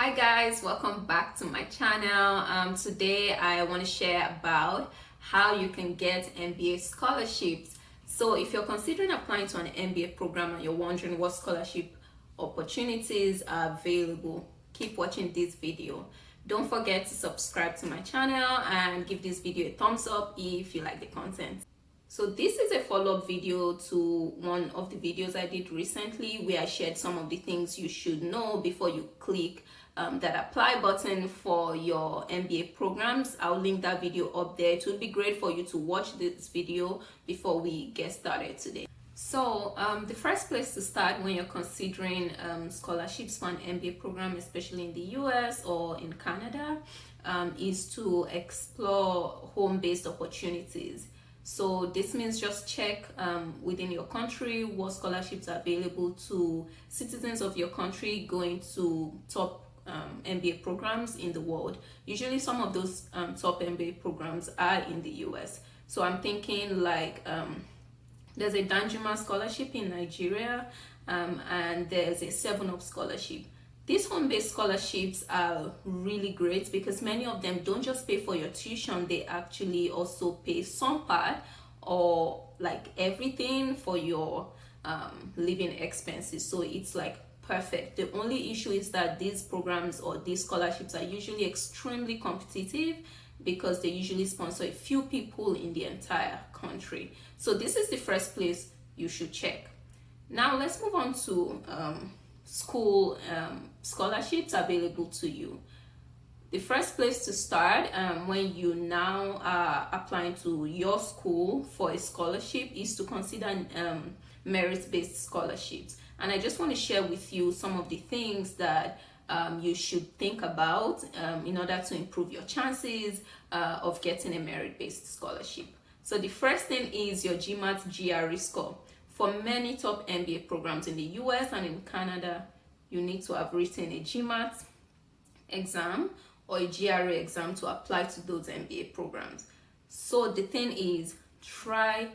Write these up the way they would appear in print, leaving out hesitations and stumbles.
Hi guys, welcome back to my channel. Today I want to share about how you can get MBA scholarships. So if you're considering applying to an MBA program and you're wondering what scholarship opportunities are available, keep watching this video. Don't forget to subscribe to my channel and give this video a thumbs up if you like the content. So this is a follow-up video to one of the videos I did recently where I shared some of the things you should know before you click that apply button for your MBA programs. I'll link that video up there. It would be great for you to watch this video before we get started today. So the first place to start when you're considering scholarships for an MBA program, especially in the US or in Canada, is to explore home-based opportunities. So this means just check within your country what scholarships are available to citizens of your country going to top MBA programs in the world. Usually some of those top MBA programs are in the US. So I'm thinking like there's a Danjuma scholarship in Nigeria and there's a 7-Up scholarship. These home-based scholarships are really great because many of them don't just pay for your tuition, they actually also pay some part or like everything for your living expenses. So it's like perfect. The only issue is that these programs or these scholarships are usually extremely competitive because they usually sponsor a few people in the entire country. So this is the first place you should check. Now let's move on to school scholarships available to you. The first place to start when you now are applying to your school for a scholarship is to consider merit-based scholarships. And I just want to share with you some of the things that you should think about in order to improve your chances of getting a merit-based scholarship. So the first thing is your GMAT GRE score. For many top MBA programs in the US and in Canada, you need to have written a GMAT exam or a GRE exam to apply to those MBA programs. So the thing is, try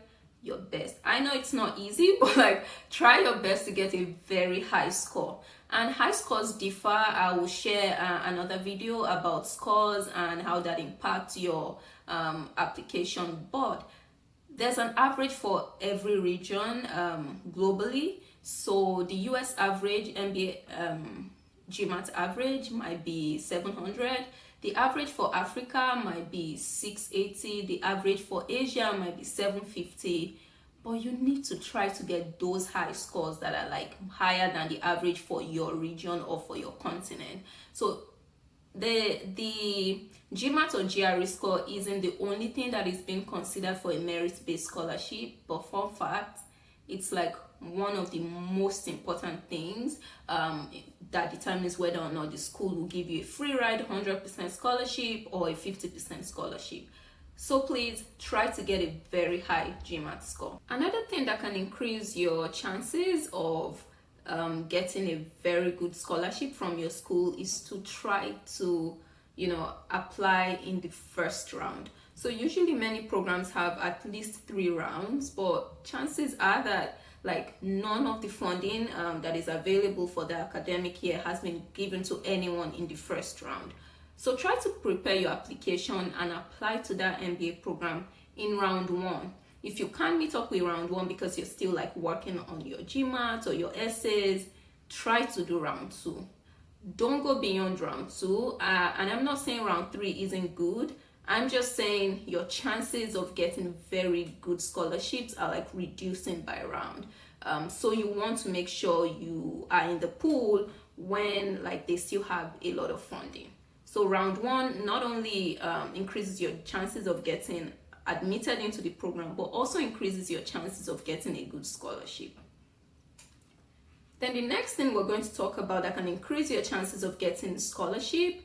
your best. I know it's not easy, but like try your best to get a very high score. And high scores differ. I will share another video about scores and how that impacts your application, but there's an average for every region globally. So the US average MBA GMAT average might be 700. The average for Africa might be 680. The average for Asia might be 750. But you need to try to get those high scores that are like higher than the average for your region or for your continent. So the GMAT or GRE score isn't the only thing that is being considered for a merit-based scholarship, but fun fact, it's like one of the most important things that determines whether or not the school will give you a free ride, 100% scholarship or a 50% scholarship. So please try to get a very high GMAT score. Another thing that can increase your chances of getting a very good scholarship from your school is to try to apply in the first round. So usually many programs have at least 3 rounds, but chances are that like none of the funding that is available for the academic year has been given to anyone in the first round. So try to prepare your application and apply to that MBA program in round 1. If you can't meet up with round 1 because you're still like working on your GMAT or your essays, try to do round 2. Don't go beyond round 2. And I'm not saying round 3 isn't good. I'm just saying your chances of getting very good scholarships are like reducing by round. So you want to make sure you are in the pool when like they still have a lot of funding. So round 1 not only increases your chances of getting admitted into the program, but also increases your chances of getting a good scholarship. Then the next thing we're going to talk about that can increase your chances of getting scholarship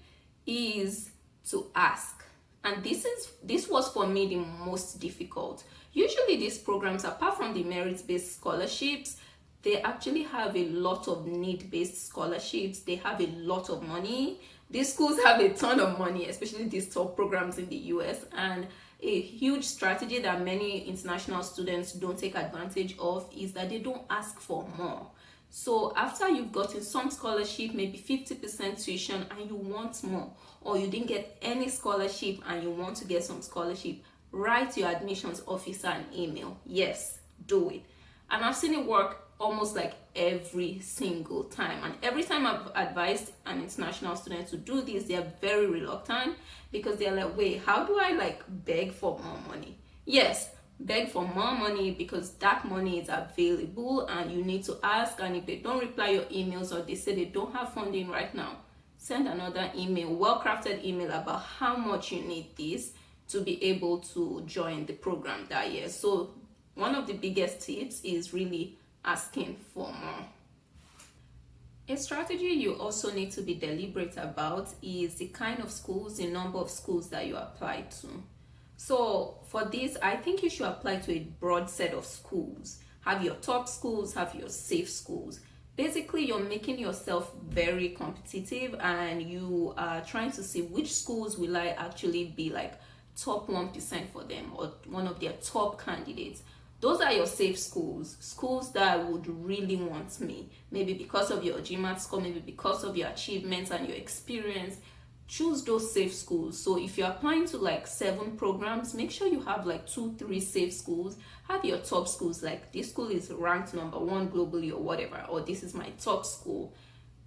is to ask. And this was for me the most difficult. Usually these programs, apart from the merit-based scholarships, they actually have a lot of need-based scholarships. They have a lot of money. These schools have a ton of money, especially these top programs in the US. And a huge strategy that many international students don't take advantage of is that they don't ask for more. So after you've gotten some scholarship, maybe 50% tuition, and you want more, or you didn't get any scholarship and you want to get some scholarship, write your admissions officer an email. Yes, do it. And I've seen it work almost like every single time. And every time I've advised an international student to do this, they're very reluctant because they're like, wait, how do I like beg for more money? Yes, beg for more money because that money is available and you need to ask. And if they don't reply your emails or they say they don't have funding right now, send another email, well-crafted email about how much you need this to be able to join the program that year. So one of the biggest tips is really asking for more. A strategy you also need to be deliberate about is the kind of schools, the number of schools that you apply to. So for this, I think you should apply to a broad set of schools. Have your top schools, have your safe schools. Basically, you're making yourself very competitive and you are trying to see which schools will I actually be like top 1% for them or one of their top candidates. Those are your safe schools, schools that would really want me. Maybe because of your GMAT score, maybe because of your achievements and your experience. Choose those safe schools. So if you're applying to like 7 programs, make sure you have like 2-3 safe schools. Have your top schools, like this school is ranked number 1 globally or whatever, or this is my top school.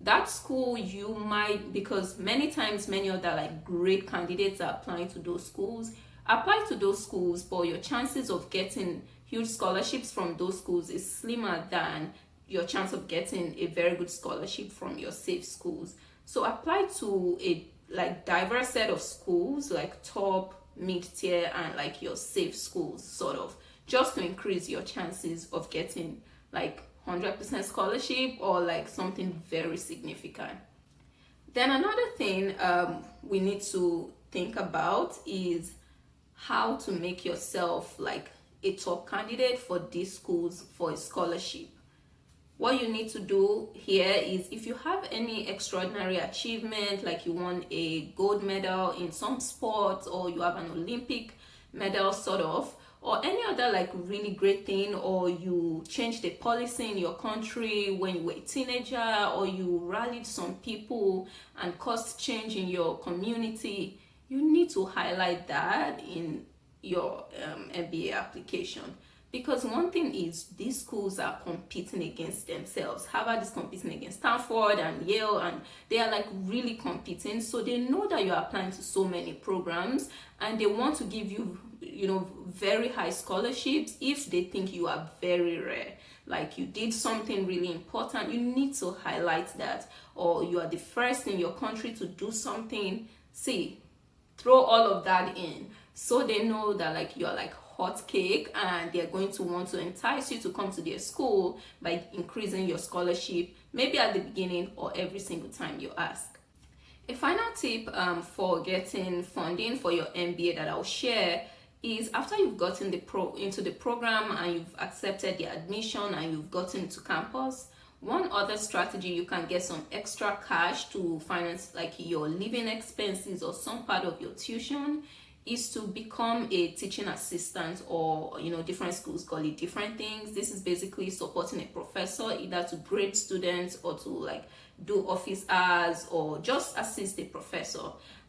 That school you might, because many times many other like great candidates are applying to those schools. Apply to those schools, but your chances of getting huge scholarships from those schools is slimmer than your chance of getting a very good scholarship from your safe schools. So apply to a like diverse set of schools, like top, mid-tier, and like your safe schools, sort of, just to increase your chances of getting like 100% scholarship or like something very significant. Then another thing we need to think about is how to make yourself like a top candidate for these schools for a scholarship. What you need to do here is, if you have any extraordinary achievement, like you won a gold medal in some sport, or you have an Olympic medal sort of, or any other like really great thing, or you changed the policy in your country when you were a teenager, or you rallied some people and caused change in your community, you need to highlight that in your MBA application. Because one thing is, these schools are competing against themselves. Harvard is competing against Stanford and Yale, and they are like really competing. So they know that you're applying to so many programs and they want to give you, very high scholarships if they think you are very rare. Like you did something really important, you need to highlight that. Or you are the first in your country to do something. See, throw all of that in so they know that like you're like hot cake, and they're going to want to entice you to come to their school by increasing your scholarship, maybe at the beginning or every single time you ask. A final tip for getting funding for your MBA that I'll share is, after you've gotten into the program and you've accepted the admission and you've gotten to campus, one other strategy you can get some extra cash to finance like your living expenses or some part of your tuition is to become a teaching assistant, or different schools call it different things. This is basically supporting a professor either to grade students or to like do office hours or just assist the professor.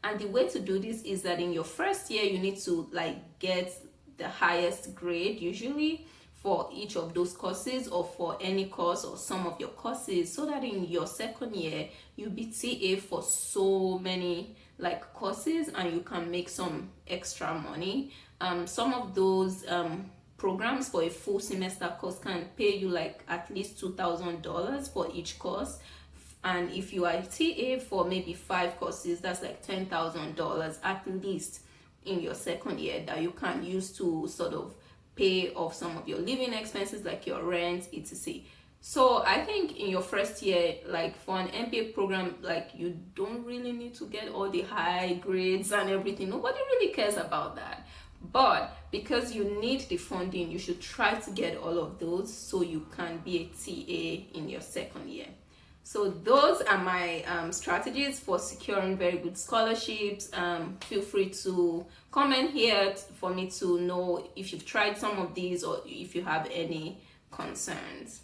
And the way to do this is that in your first year you need to like get the highest grade usually for each of those courses, or for any course or some of your courses, so that in your second year you'll be TA for so many like courses and you can make some extra money. Some of those programs for a full semester course can pay you like at least $2,000 for each course, and if you are TA for maybe 5 courses, that's like $10,000 at least in your second year that you can use to sort of pay off some of your living expenses like your rent, etc. So I think in your first year, like for an MBA program, like you don't really need to get all the high grades and everything. Nobody really cares about that. But because you need the funding, you should try to get all of those so you can be a TA in your second year. So those are my strategies for securing very good scholarships. Feel free to comment here for me to know if you've tried some of these or if you have any concerns.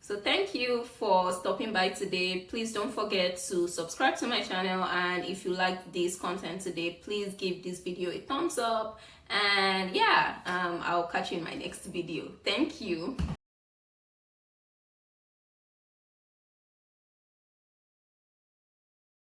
So thank you for stopping by today. Please don't forget to subscribe to my channel, and if you like this content today, please give this video a thumbs up. And yeah, I'll catch you in my next video. Thank you.